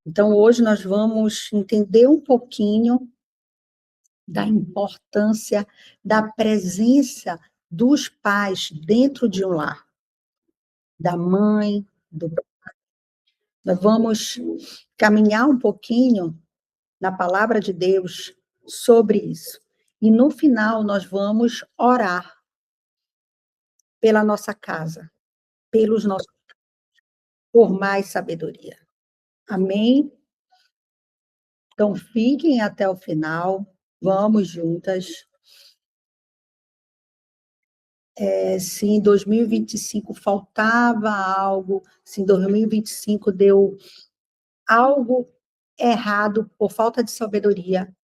Então, hoje nós vamos entender um pouquinho da importância da presença dos pais dentro de um lar, da mãe, do... Nós vamos caminhar um pouquinho na palavra de Deus sobre isso. E no final nós vamos orar pela nossa casa, pelos nossos, por mais sabedoria. Amém? Então fiquem até o final, vamos juntas. Se em 2025 faltava algo, se em 2025 deu algo errado por falta de sabedoria,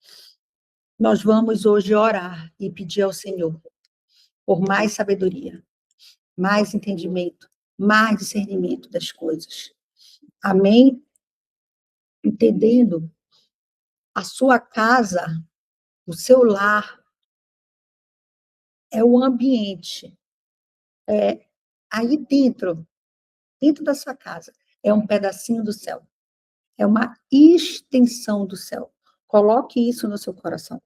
nós vamos hoje orar e pedir ao Senhor por mais sabedoria, mais entendimento, mais discernimento das coisas. Amém? Entendendo a sua casa, o seu lar, é o ambiente, aí dentro da sua casa, é um pedacinho do céu, é uma extensão do céu. Coloque isso no seu coração.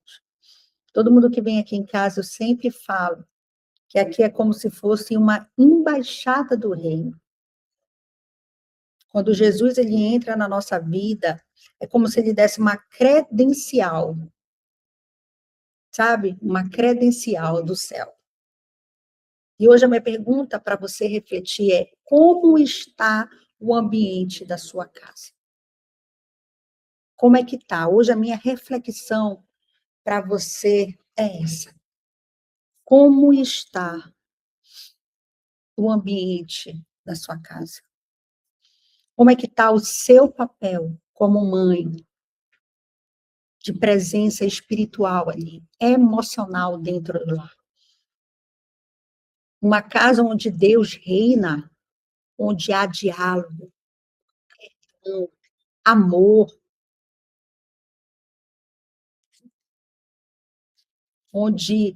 Todo mundo que vem aqui em casa, eu sempre falo que aqui é como se fosse uma embaixada do reino. Quando Jesus ele entra na nossa vida, é como se ele desse uma credencial, sabe? Uma credencial do céu. E hoje a minha pergunta para você refletir é: como está o ambiente da sua casa? Como é que está? Hoje a minha reflexão para você é essa. Como está o ambiente da sua casa? Como é que está o seu papel como mãe, de presença espiritual ali, emocional dentro do lar? Uma casa onde Deus reina, onde há diálogo, amor, onde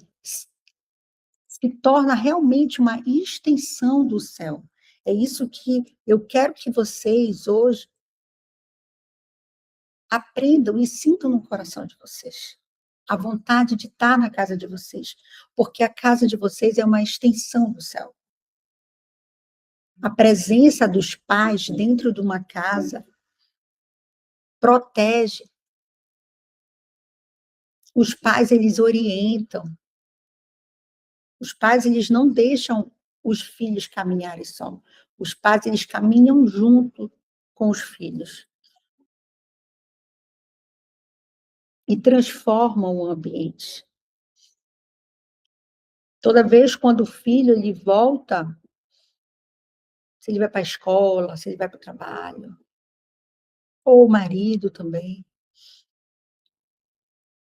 se torna realmente uma extensão do céu. É isso que eu quero que vocês hoje aprendam e sintam no coração de vocês. A vontade de estar na casa de vocês, porque a casa de vocês é uma extensão do céu. A presença dos pais dentro de uma casa protege. Os pais, eles orientam. Os pais, eles não deixam os filhos caminharem só. Os pais, eles caminham junto com os filhos. E transformam o ambiente. Toda vez quando o filho ele volta, se ele vai para a escola, se ele vai para o trabalho, ou o marido também,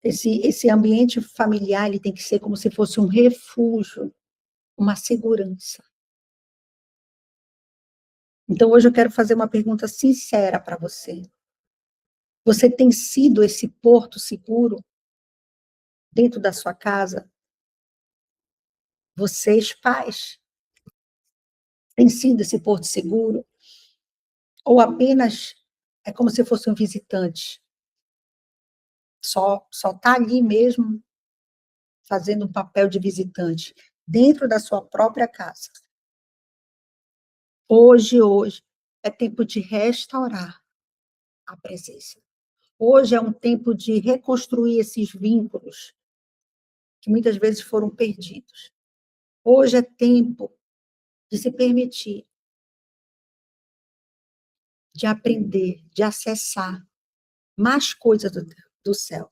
esse ambiente familiar ele tem que ser como se fosse um refúgio, uma segurança. Então, hoje eu quero fazer uma pergunta sincera para você. Você tem sido esse porto seguro dentro da sua casa? Vocês, pais, têm sido esse porto seguro? Ou apenas é como se fosse um visitante? Só está ali mesmo, fazendo um papel de visitante, dentro da sua própria casa. Hoje é tempo de restaurar a presença. Hoje é um tempo de reconstruir esses vínculos que muitas vezes foram perdidos. Hoje é tempo de se permitir, de aprender, de acessar mais coisas do céu.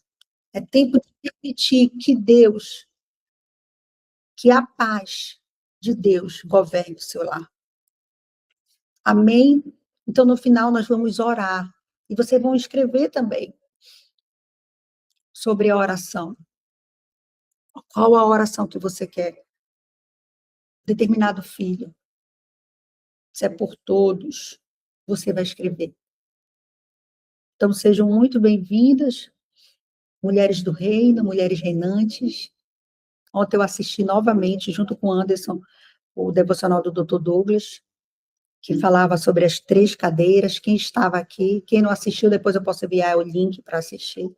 É tempo de permitir que Deus, que a paz de Deus governe o seu lar. Amém? Então, no final, nós vamos orar. E vocês vão escrever também sobre a oração. Qual a oração que você quer? Determinado filho. Se é por todos, você vai escrever. Então, sejam muito bem-vindas, mulheres do reino, mulheres reinantes. Ontem eu assisti novamente, junto com o Anderson, o devocional do Dr. Douglas. que falava sobre as 3 cadeiras. Quem estava aqui, quem não assistiu, depois eu posso enviar o link para assistir.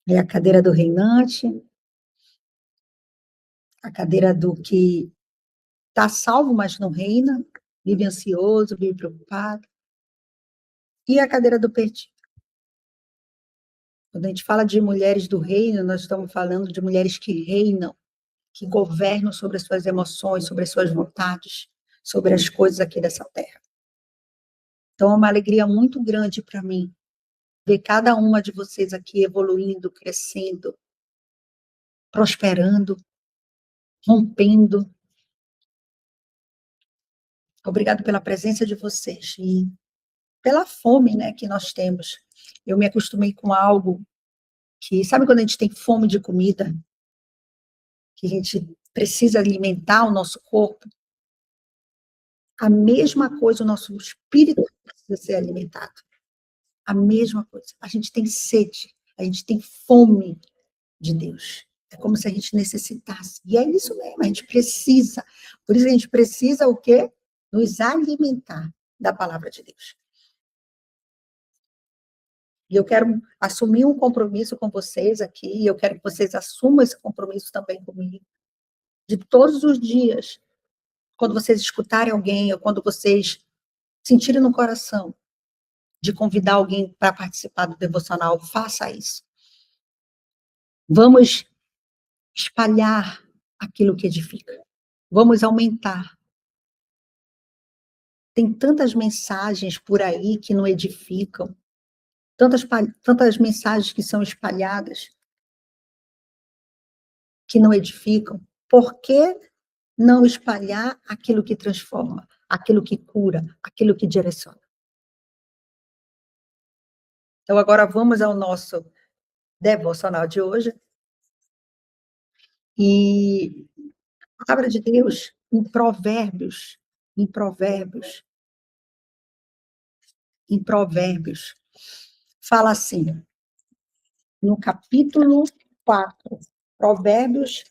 É a cadeira do reinante, a cadeira do que está salvo, mas não reina, vive ansioso, vive preocupado, e a cadeira do perdido. Quando a gente fala de mulheres do reino, nós estamos falando de mulheres que reinam, que governam sobre as suas emoções, sobre as suas vontades, sobre as coisas aqui dessa terra. Então, é uma alegria muito grande para mim ver cada uma de vocês aqui evoluindo, crescendo, prosperando, rompendo. Obrigado pela presença de vocês e pela fome, né, que nós temos. Eu me acostumei com algo que, sabe quando a gente tem fome de comida, que a gente precisa alimentar o nosso corpo? A mesma coisa, o nosso espírito precisa ser alimentado. A mesma coisa. A gente tem sede, a gente tem fome de Deus. É como se a gente necessitasse. E é isso mesmo, a gente precisa. Por isso a gente precisa o quê? Nos alimentar da palavra de Deus. E eu quero assumir um compromisso com vocês aqui, e eu quero que vocês assumam esse compromisso também comigo, de todos os dias, quando vocês escutarem alguém, ou quando vocês sentirem no coração de convidar alguém para participar do devocional, faça isso. Vamos espalhar aquilo que edifica. Vamos aumentar. Tem tantas mensagens por aí que não edificam, tantas mensagens que são espalhadas que não edificam. Por que não espalhar aquilo que transforma, aquilo que cura, aquilo que direciona? Então, agora vamos ao nosso devocional de hoje. E a palavra de Deus, em Provérbios, fala assim, no capítulo 4, Provérbios,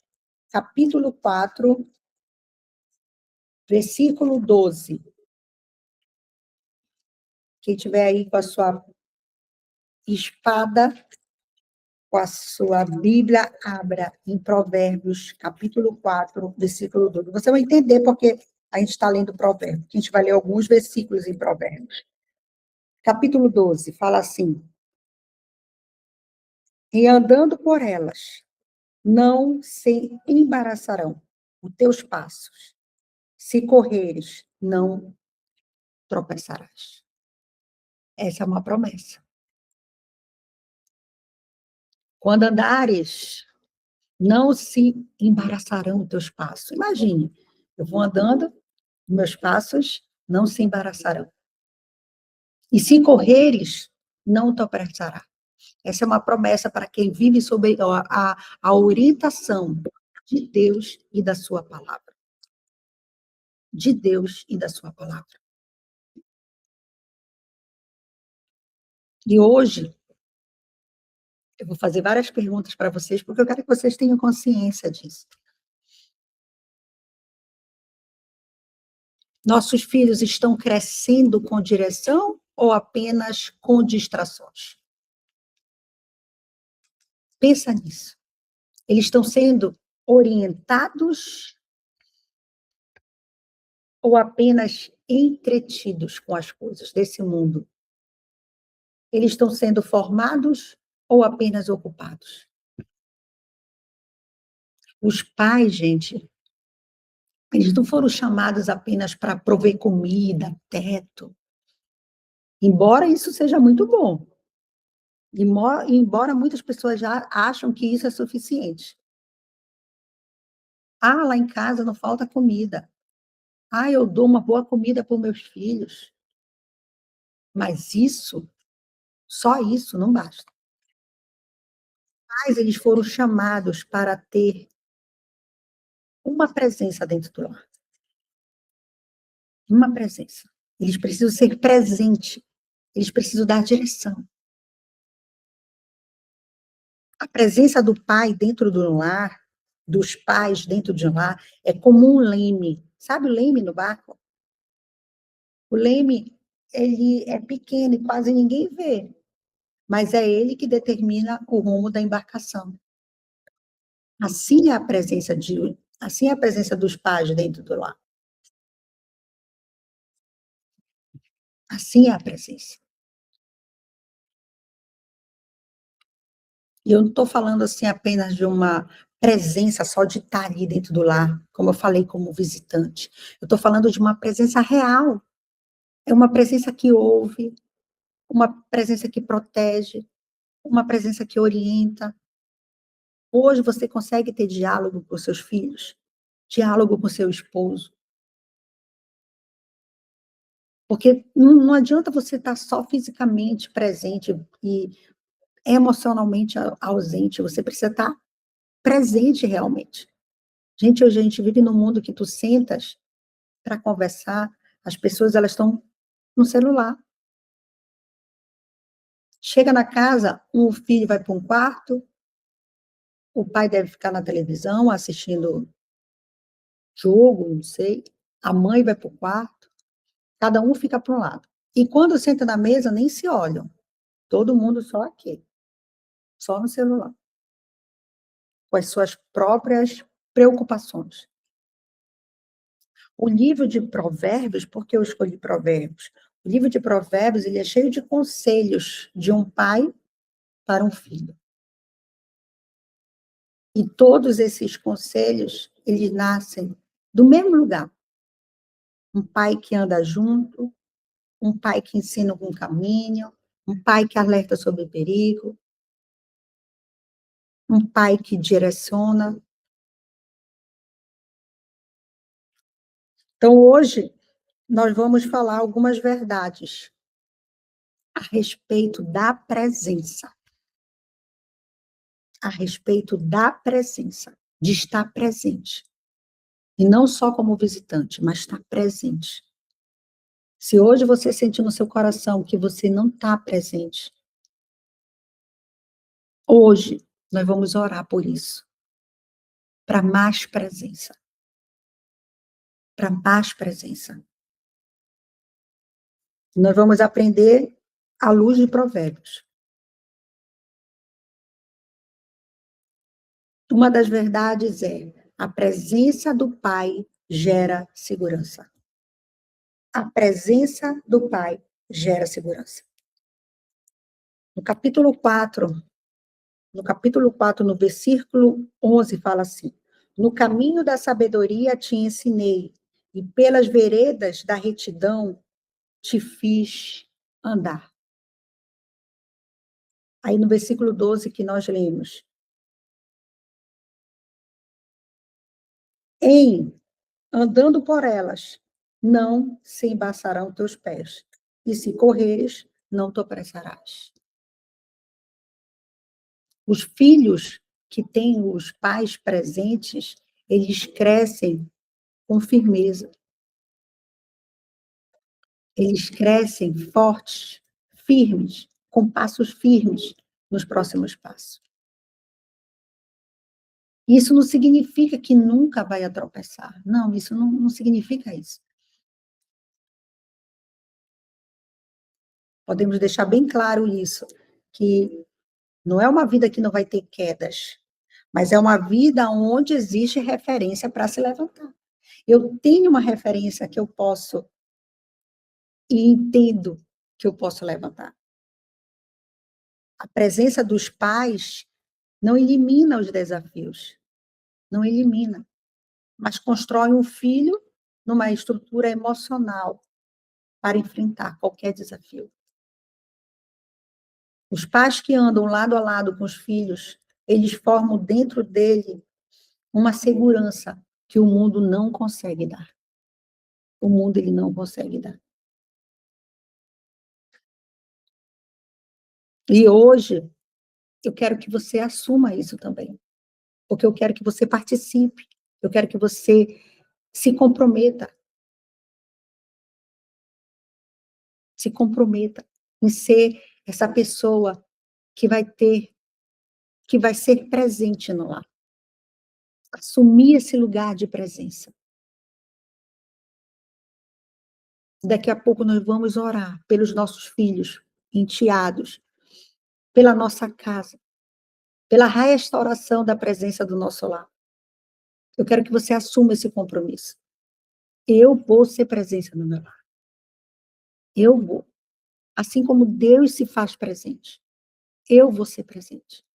capítulo 4, versículo 12. Quem tiver aí com a sua espada, com a sua Bíblia, abra em Provérbios, capítulo 4, versículo 12. Você vai entender porque a gente está lendo Provérbios. A gente vai ler alguns versículos em Provérbios. Capítulo 12, fala assim: e andando por elas, não se embaraçarão os teus passos. Se correres, não tropeçarás. Essa é uma promessa. Quando andares, não se embaraçarão os teus passos. Imagine, eu vou andando, meus passos não se embaraçarão. E se correres, não tropeçará. Essa é uma promessa para quem vive sob a orientação de Deus e da sua palavra. De Deus e da sua palavra. E hoje, eu vou fazer várias perguntas para vocês, porque eu quero que vocês tenham consciência disso. Nossos filhos estão crescendo com direção ou apenas com distrações? Pensa nisso. Eles estão sendo orientados ou apenas entretidos com as coisas desse mundo? Eles estão sendo formados ou apenas ocupados? Os pais, gente, eles não foram chamados apenas para prover comida, teto. Embora isso seja muito bom. Embora muitas pessoas já acham que isso é suficiente. Ah, lá em casa não falta comida. Ah, eu dou uma boa comida para os meus filhos. Mas isso, só isso não basta. Mas eles foram chamados para ter uma presença dentro do lar. Uma presença. Eles precisam ser presentes. Eles precisam dar direção. A presença do pai dentro do lar, dos pais dentro de um lar, é como um leme. Sabe o leme no barco? O leme, ele é pequeno e quase ninguém vê, mas é ele que determina o rumo da embarcação. Assim é a presença dos pais dentro do lar. Assim é a presença. E eu não estou falando assim apenas de uma presença só de estar ali dentro do lar, como eu falei, como visitante. Eu estou falando de uma presença real. É uma presença que ouve, uma presença que protege, uma presença que orienta. Hoje você consegue ter diálogo com seus filhos, diálogo com seu esposo. Porque não adianta você estar só fisicamente presente e emocionalmente ausente, você precisa estar presente realmente. Gente, hoje a gente vive num mundo que tu sentas para conversar, as pessoas elas estão no celular. Chega na casa, um filho vai para um quarto, o pai deve ficar na televisão assistindo jogo, não sei, a mãe vai para o quarto, cada um fica para um lado. E quando senta na mesa, nem se olham, todo mundo só aqui, só no celular, com as suas próprias preocupações. O livro de Provérbios, por que eu escolhi Provérbios? O livro de Provérbios, ele é cheio de conselhos de um pai para um filho. E todos esses conselhos, eles nascem do mesmo lugar. Um pai que anda junto, um pai que ensina algum caminho, um pai que alerta sobre perigo, um pai que direciona. Então, hoje, nós vamos falar algumas verdades a respeito da presença. A respeito da presença, de estar presente. E não só como visitante, mas estar presente. Se hoje você sentir no seu coração que você não está presente, hoje nós vamos orar por isso. Para mais presença. Para mais presença. Nós vamos aprender à luz de Provérbios. Uma das verdades é: a presença do Pai gera segurança. A presença do Pai gera segurança. No capítulo 4, no versículo 11, fala assim: no caminho da sabedoria te ensinei, e pelas veredas da retidão te fiz andar. Aí no versículo 12 que nós lemos: andando por elas, não se embaçarão teus pés, e se correres, não tropeçarás. Os filhos que têm os pais presentes, eles crescem com firmeza. Eles crescem fortes, firmes, com passos firmes nos próximos passos. Isso não significa que nunca vai tropeçar. Não, isso não significa isso. Podemos deixar bem claro isso, que não é uma vida que não vai ter quedas, mas é uma vida onde existe referência para se levantar. Eu tenho uma referência que eu posso e entendo que eu posso levantar. A presença dos pais não elimina os desafios, não elimina, mas constrói um filho numa estrutura emocional para enfrentar qualquer desafio. Os pais que andam lado a lado com os filhos, eles formam dentro dele uma segurança que o mundo não consegue dar. O mundo ele não consegue dar. E hoje eu quero que você assuma isso também, porque eu quero que você participe, eu quero que você se comprometa em ser essa pessoa que que vai ser presente no lar. Assumir esse lugar de presença. Daqui a pouco nós vamos orar pelos nossos filhos, enteados, pela nossa casa, pela restauração da presença do nosso lar. Eu quero que você assuma esse compromisso. Eu vou ser presença no meu lar. Eu vou. Assim como Deus se faz presente, eu vou ser presente.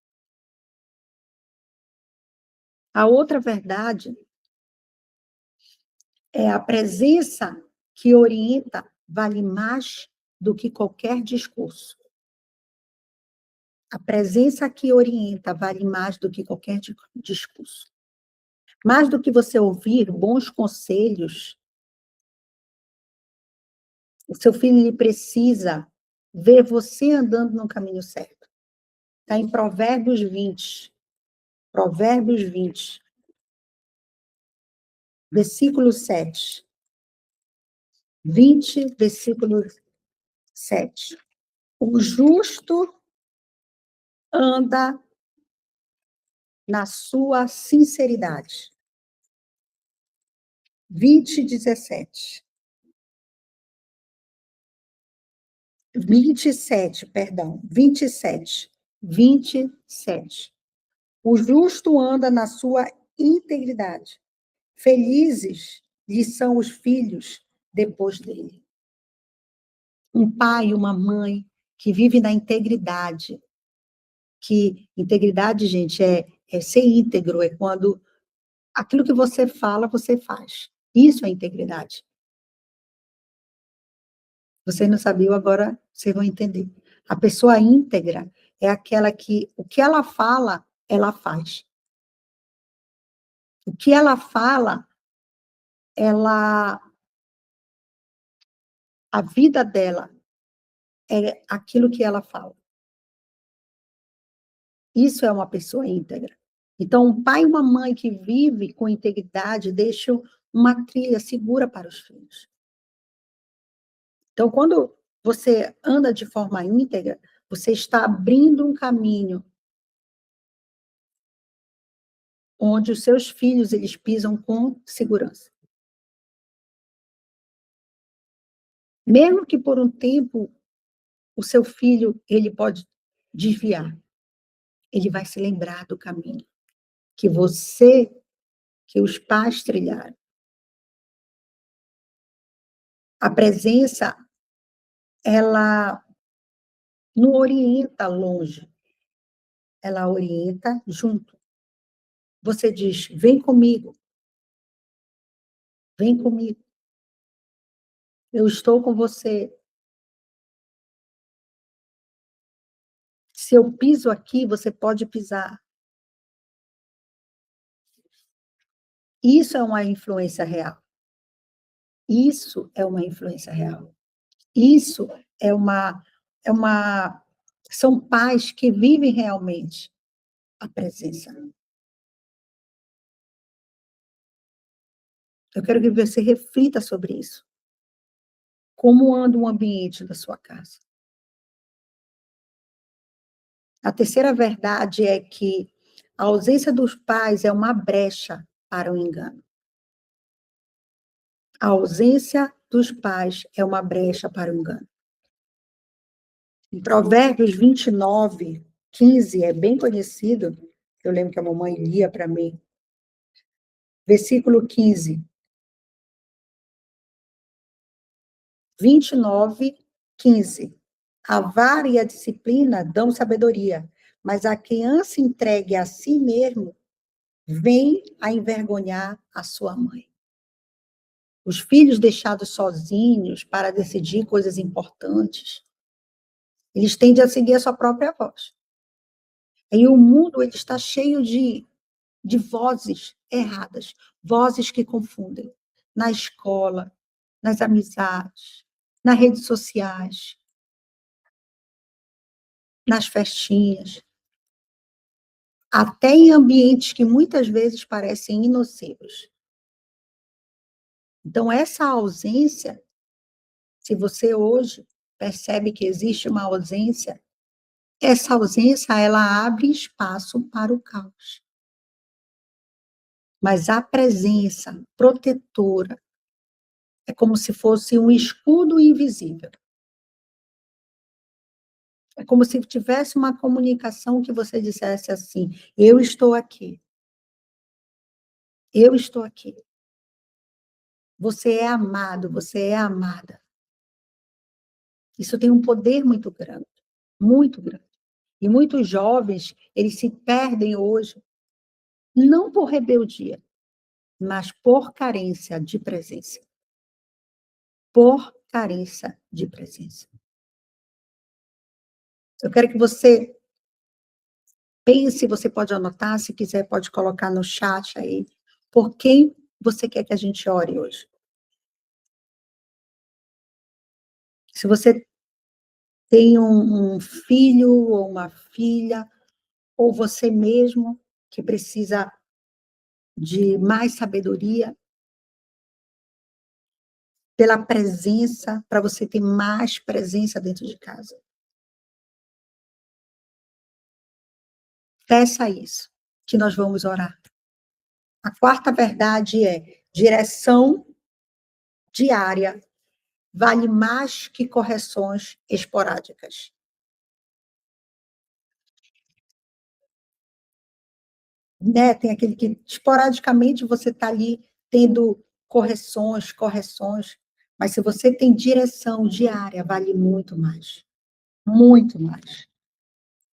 A outra verdade é a presença que orienta vale mais do que qualquer discurso. A presença que orienta vale mais do que qualquer discurso. Mais do que você ouvir bons conselhos, o seu filho ele precisa ver você andando no caminho certo. Está em Provérbios 20. Provérbios 20, versículo 7. 20, versículo 7. O justo anda na sua sinceridade. 20, 17. 27, perdão. 27. 27. O justo anda na sua integridade. Felizes lhe são os filhos depois dele. Um pai, uma mãe que vive na integridade. Que integridade, gente, é ser íntegro, é quando aquilo que você fala, você faz. Isso é integridade. Vocês não sabiam, agora vocês vão entender. A pessoa íntegra é aquela que o que ela fala, ela faz. O que ela fala, ela a vida dela é aquilo que ela fala. Isso é uma pessoa íntegra. Então, um pai e uma mãe que vive com integridade deixam uma trilha segura para os filhos. Então, quando você anda de forma íntegra, você está abrindo um caminho onde os seus filhos eles pisam com segurança. Mesmo que por um tempo o seu filho ele pode desviar, ele vai se lembrar do caminho que você, que os pais trilharam. A presença, ela não orienta longe, ela orienta junto. Você diz, vem comigo, eu estou com você. Se eu piso aqui, você pode pisar. Isso é uma influência real. Isso é uma influência real. Isso é uma, são pais que vivem realmente a presença. Eu quero que você reflita sobre isso. Como anda o ambiente da sua casa? A terceira verdade é que a ausência dos pais é uma brecha para o engano. A ausência dos pais é uma brecha para o engano. Em Provérbios 29, 15, é bem conhecido, eu lembro que a mamãe lia para mim. Versículo 15. 29, 15. A vara e a disciplina dão sabedoria, mas a criança entregue a si mesmo vem a envergonhar a sua mãe. Os filhos deixados sozinhos para decidir coisas importantes, eles tendem a seguir a sua própria voz. E o mundo ele está cheio de vozes erradas, vozes que confundem. Na escola, nas amizades, nas redes sociais, nas festinhas, até em ambientes que muitas vezes parecem inocentes. Então, essa ausência, se você hoje percebe que existe uma ausência, essa ausência, ela abre espaço para o caos. Mas a presença protetora, É como se fosse um escudo invisível. É como se tivesse uma comunicação que você dissesse assim: eu estou aqui, eu estou aqui. Você é amado, você é amada. Isso tem um poder muito grande, muito grande. E muitos jovens, eles se perdem hoje, não por rebeldia, mas por carência de presença. Por carência de presença. Eu quero que você pense, você pode anotar, se quiser pode colocar no chat aí, por quem você quer que a gente ore hoje. Se você tem um filho ou uma filha, ou você mesmo que precisa de mais sabedoria, pela presença, para você ter mais presença dentro de casa. Peça isso, que nós vamos orar. A quarta verdade é: direção diária vale mais que correções esporádicas. Né? Tem aquele que esporadicamente você está ali tendo correções, mas se você tem direção diária, vale muito mais. Muito mais.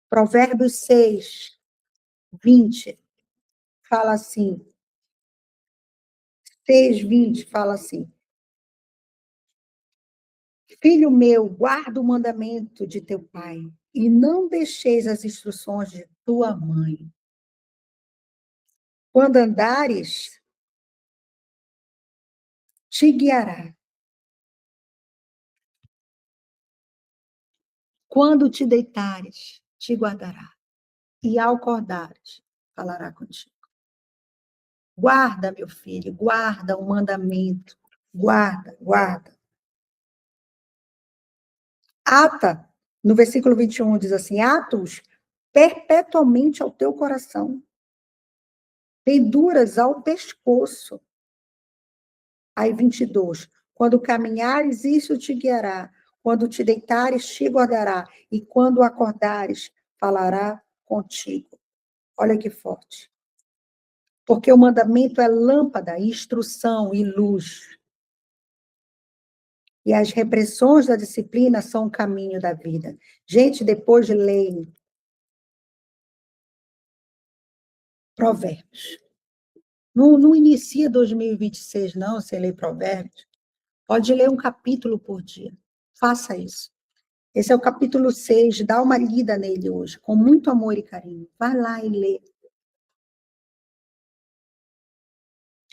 Provérbios 6, 20 fala assim, 6:20 fala assim: Filho meu, guarda o mandamento de teu pai, e não deixeis as instruções de tua mãe. Quando andares, te guiará. Quando te deitares, te guardará. E ao acordares, falará contigo. Guarda, meu filho, guarda o mandamento. Guarda, guarda. Ata, no versículo 21, diz assim: Ata-os perpetuamente ao teu coração. Penduras ao pescoço. Aí 22. Quando caminhares, isso te guiará. Quando te deitares, te guardará. E quando acordares, falará contigo. Olha que forte. Porque o mandamento é lâmpada, instrução e luz. E as repressões da disciplina são o caminho da vida. Gente, depois de ler Provérbios. Não inicia 2026, não, sem ler Provérbios. Pode ler um capítulo por dia. Faça isso. Esse é o capítulo 6, dá uma lida nele hoje, com muito amor e carinho. Vai lá e lê.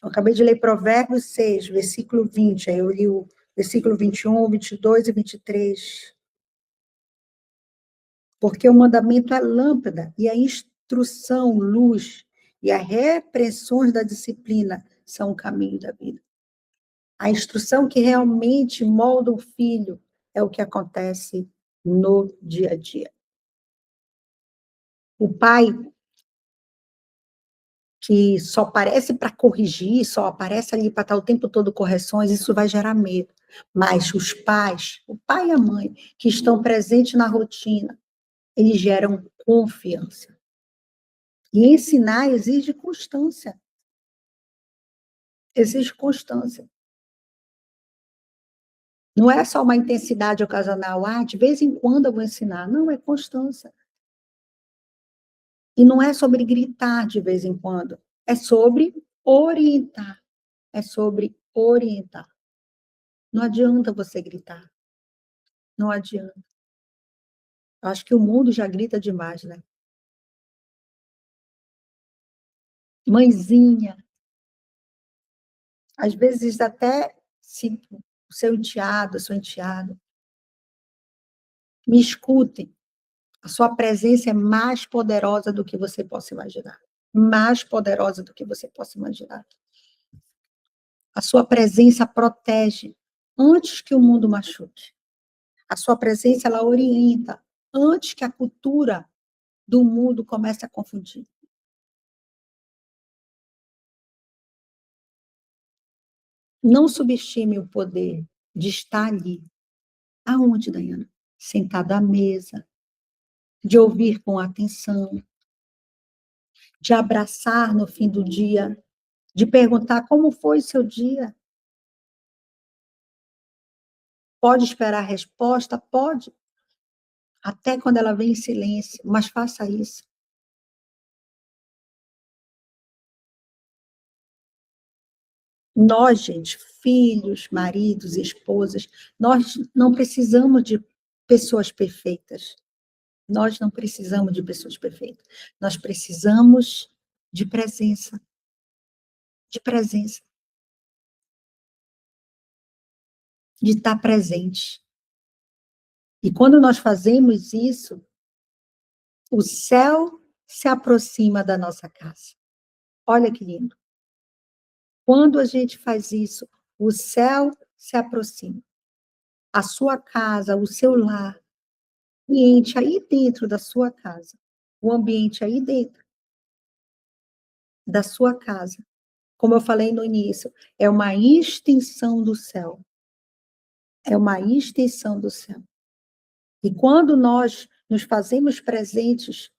Eu acabei de ler Provérbios 6, versículo 20, aí eu li o versículo 21, 22 e 23. Porque o mandamento é lâmpada, e a instrução, luz, e as repreensões da disciplina são o caminho da vida. A instrução que realmente molda o filho é o que acontece no dia a dia. O pai que só aparece para corrigir, só aparece ali para estar o tempo todo correções, isso vai gerar medo. Mas os pais, o pai e a mãe, que estão presentes na rotina, eles geram confiança. E ensinar exige constância. Exige constância. Não é só uma intensidade ocasional, de vez em quando eu vou ensinar. Não, é constância. E não é sobre gritar de vez em quando, é sobre orientar. É sobre orientar. Não adianta você gritar. Não adianta. Eu acho que o mundo já grita demais, né? Mãezinha, às vezes até se o seu enteado, a sua enteada, me escutem. A sua presença é mais poderosa do que você possa imaginar. Mais poderosa do que você possa imaginar. A sua presença protege antes que o mundo machuque. A sua presença, ela orienta antes que a cultura do mundo comece a confundir. Não subestime o poder de estar ali. Aonde, Daiana? Sentado à mesa, de ouvir com atenção, de abraçar no fim do dia, de perguntar como foi o seu dia. Pode esperar a resposta? Pode. Até quando ela vem em silêncio, mas faça isso. Nós, gente, filhos, maridos, esposas, nós não precisamos de pessoas perfeitas. Nós não precisamos de pessoas perfeitas. Nós precisamos de presença. De presença. De estar presente. E quando nós fazemos isso, o céu se aproxima da nossa casa. Olha que lindo. Quando a gente faz isso, o céu se aproxima. A sua casa, o seu lar, o ambiente aí dentro da sua casa, o ambiente aí dentro da sua casa, como eu falei no início, é uma extensão do céu. É uma extensão do céu. E quando nós nos fazemos presentes,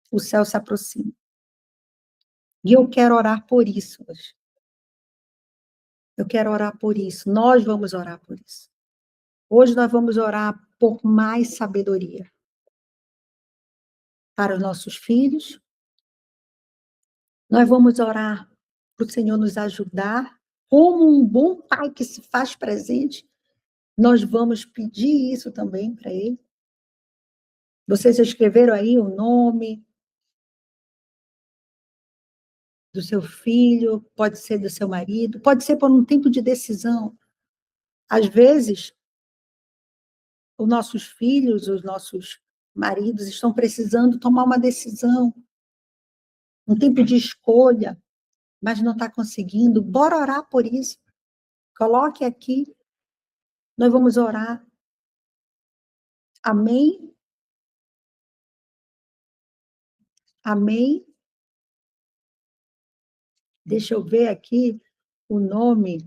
o céu se aproxima. E eu quero orar por isso hoje. Eu quero orar por isso. Nós vamos orar por isso. Hoje nós vamos orar por mais sabedoria para os nossos filhos. Nós vamos orar para o Senhor nos ajudar. Como um bom pai que se faz presente, nós vamos pedir isso também para ele. Vocês escreveram aí o nome do seu filho, pode ser do seu marido, pode ser por um tempo de decisão. Às vezes, os nossos filhos, os nossos maridos estão precisando tomar uma decisão, um tempo de escolha, mas não está conseguindo. Bora orar por isso. Coloque aqui. Nós vamos orar. Amém? Amém? Deixa eu ver aqui o nome.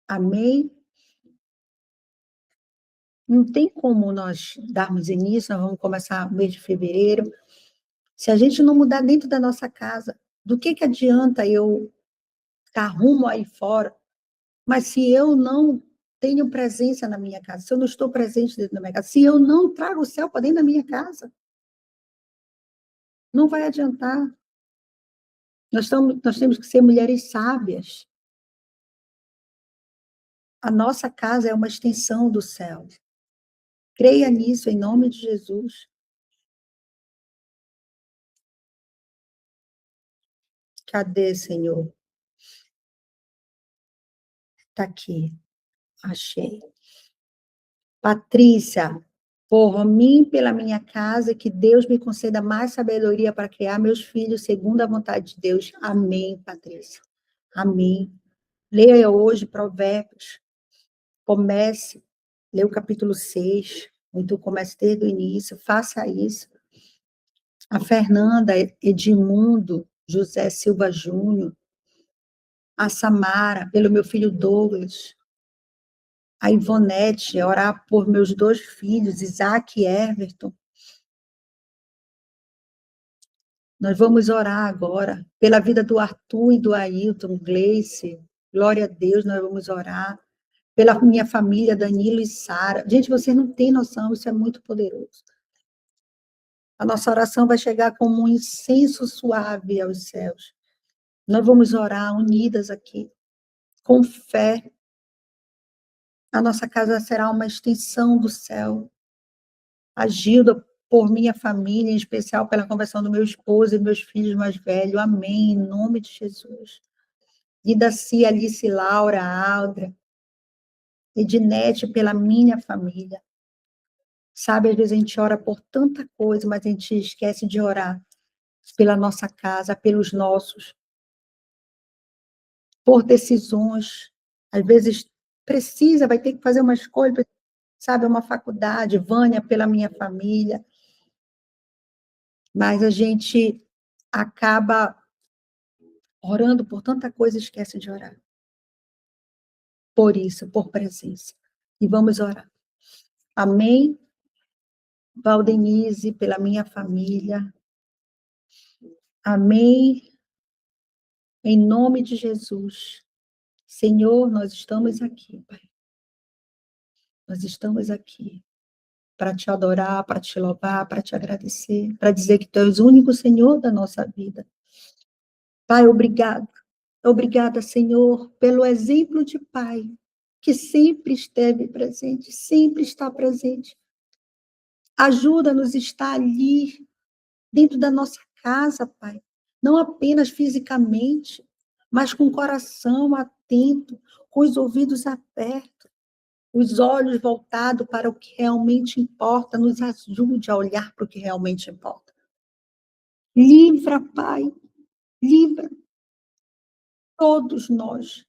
Amém? Não tem como nós darmos início, nós vamos começar o mês de fevereiro. Se a gente não mudar dentro da nossa casa, do que adianta eu estar rumo aí fora, mas se eu não tenho presença na minha casa, se eu não estou presente dentro da minha casa, se eu não trago o céu para dentro da minha casa, não vai adiantar. Nós temos que ser mulheres sábias. A nossa casa é uma extensão do céu. Creia nisso, em nome de Jesus. Cadê, Senhor? Está aqui. Achei. Patrícia, por mim, pela minha casa, que Deus me conceda mais sabedoria para criar meus filhos segundo a vontade de Deus. Amém, Patrícia. Amém. Leia hoje Provérbios. Comece, lê o capítulo 6. Então, comece desde o início. Faça isso. A Fernanda Edmundo José Silva Júnior. A Samara, pelo meu filho Douglas. A Ivonete, orar por meus 2 filhos, Isaac e Everton. Nós vamos orar agora pela vida do Arthur e do Ailton, Gleice. Glória a Deus, nós vamos orar. Pela minha família, Danilo e Sara. Gente, vocês não têm noção, isso é muito poderoso. A nossa oração vai chegar como um incenso suave aos céus. Nós vamos orar unidas aqui, com fé. A nossa casa será uma extensão do céu. A Gilda, por minha família, em especial pela conversão do meu esposo e meus filhos mais velhos. Amém, em nome de Jesus. E Daci, Alice, Laura, Aldra, Ednete, pela minha família. Sabe, às vezes a gente ora por tanta coisa, mas a gente esquece de orar pela nossa casa, pelos nossos, por decisões. Às vezes precisa, vai ter que fazer uma escolha, sabe, uma faculdade, Vânia, pela minha família. Mas a gente acaba orando por tanta coisa, esquece de orar. Por isso, por presença. E vamos orar. Amém? Valdenise, pela minha família. Amém? Em nome de Jesus. Senhor, nós estamos aqui, Pai. Nós estamos aqui para te adorar, para te louvar, para te agradecer, para dizer que tu és o único Senhor da nossa vida. Pai, obrigado. Obrigada, Senhor, pelo exemplo de Pai, que sempre esteve presente, sempre está presente. Ajuda-nos a estar ali, dentro da nossa casa, Pai. Não apenas fisicamente, mas com o coração atento, com os ouvidos abertos, os olhos voltados para o que realmente importa, nos ajude a olhar para o que realmente importa. Livra, Pai, livra todos nós,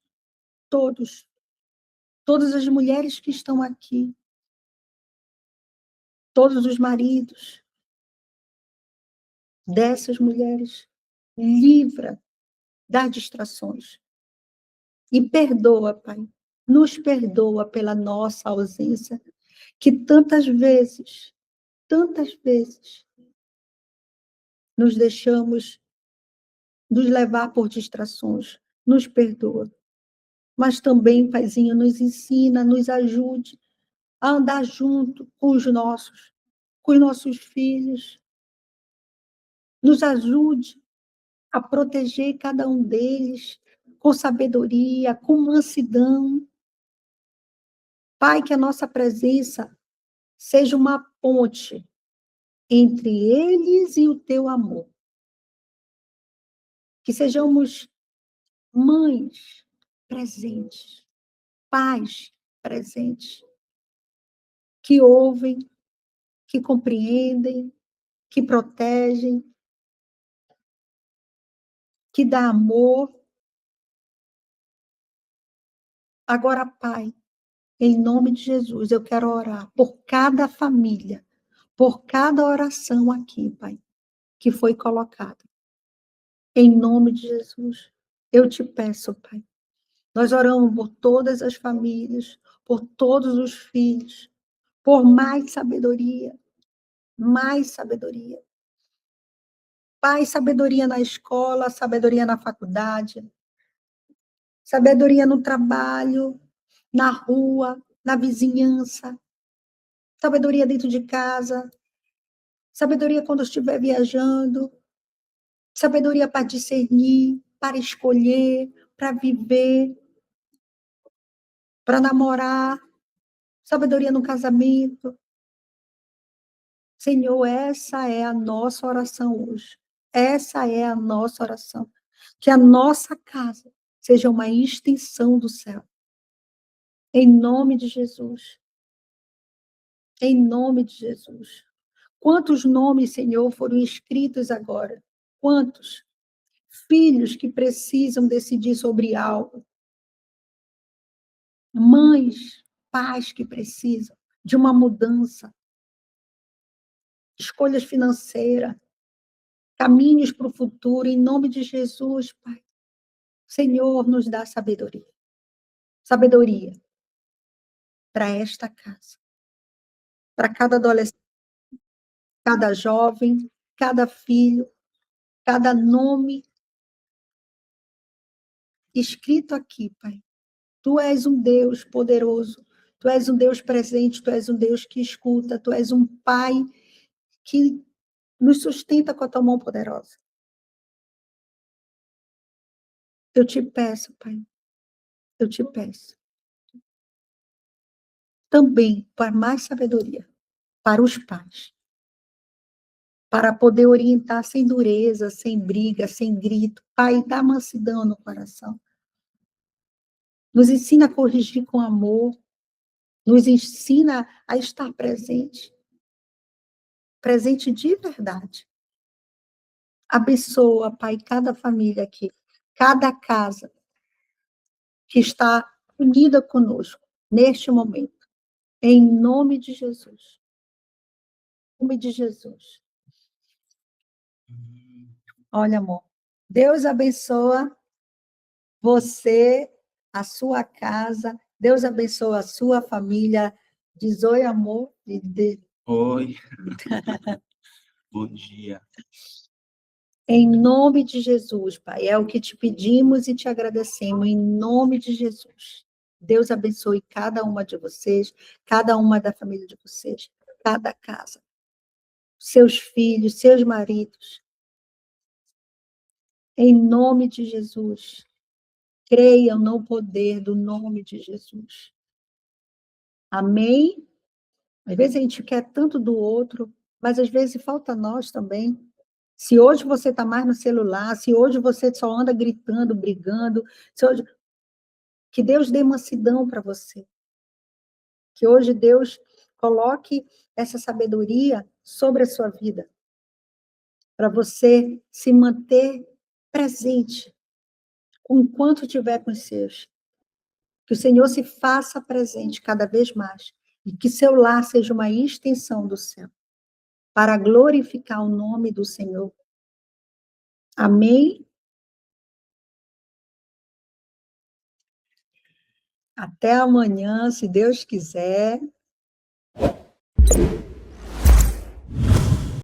todos, todas as mulheres que estão aqui, todos os maridos dessas mulheres, livra das distrações. E perdoa, Pai, nos perdoa pela nossa ausência, que tantas vezes, nos deixamos nos levar por distrações. Nos perdoa. Mas também, Paizinho, nos ensina, nos ajude a andar junto com os nossos filhos. Nos ajude a proteger cada um deles com sabedoria, com mansidão. Pai, que a nossa presença seja uma ponte entre eles e o teu amor. Que sejamos mães presentes, pais presentes, que ouvem, que compreendem, que protegem, que dá amor. Agora, Pai, em nome de Jesus, eu quero orar por cada família, por cada oração aqui, Pai, que foi colocada. Em nome de Jesus, eu te peço, Pai. Nós oramos por todas as famílias, por todos os filhos, por mais sabedoria, mais sabedoria. Pai, sabedoria na escola, sabedoria na faculdade, sabedoria no trabalho, na rua, na vizinhança, sabedoria dentro de casa, sabedoria quando estiver viajando, sabedoria para discernir, para escolher, para viver, para namorar, sabedoria no casamento. Senhor, essa é a nossa oração hoje. Essa é a nossa oração. Que a nossa casa seja uma extensão do céu. Em nome de Jesus. Em nome de Jesus. Quantos nomes, Senhor, foram escritos agora? Quantos? Filhos que precisam decidir sobre algo. Mães, pais que precisam de uma mudança. Escolhas financeiras. Caminhos para o futuro. Em nome de Jesus, Pai. Senhor, nos dá sabedoria. Sabedoria para esta casa. Para cada adolescente, cada jovem, cada filho, cada nome escrito aqui, Pai. Tu és um Deus poderoso, tu és um Deus presente, tu és um Deus que escuta, tu és um Pai que nos sustenta com a tua mão poderosa. Eu te peço, Pai, eu te peço. Também para mais sabedoria para os pais, para poder orientar sem dureza, sem briga, sem grito. Pai, dá mansidão no coração. Nos ensina a corrigir com amor, nos ensina a estar presente, presente de verdade. Abençoa, Pai, cada família aqui, cada casa que está unida conosco neste momento. Em nome de Jesus. Em nome de Jesus. Olha, amor, Deus abençoa. você, a sua casa. Deus abençoe a sua família. Diz oi, amor. Oi. Bom dia. Em nome de Jesus, Pai, é o que te pedimos e te agradecemos, em nome de Jesus. Deus abençoe cada uma de vocês, cada uma da família de vocês, cada casa, seus filhos, seus maridos. Em nome de Jesus. Creiam no poder do nome de Jesus. Amém? Às vezes a gente quer tanto do outro, mas às vezes falta nós também. Se hoje você está mais no celular, se hoje você só anda gritando, brigando, hoje... que Deus dê mansidão para você. Que hoje Deus coloque essa sabedoria sobre a sua vida, para você se manter presente, enquanto estiver com os seus. Que o Senhor se faça presente cada vez mais, e que seu lar seja uma extensão do céu, para glorificar o nome do Senhor. Amém? Até amanhã, se Deus quiser.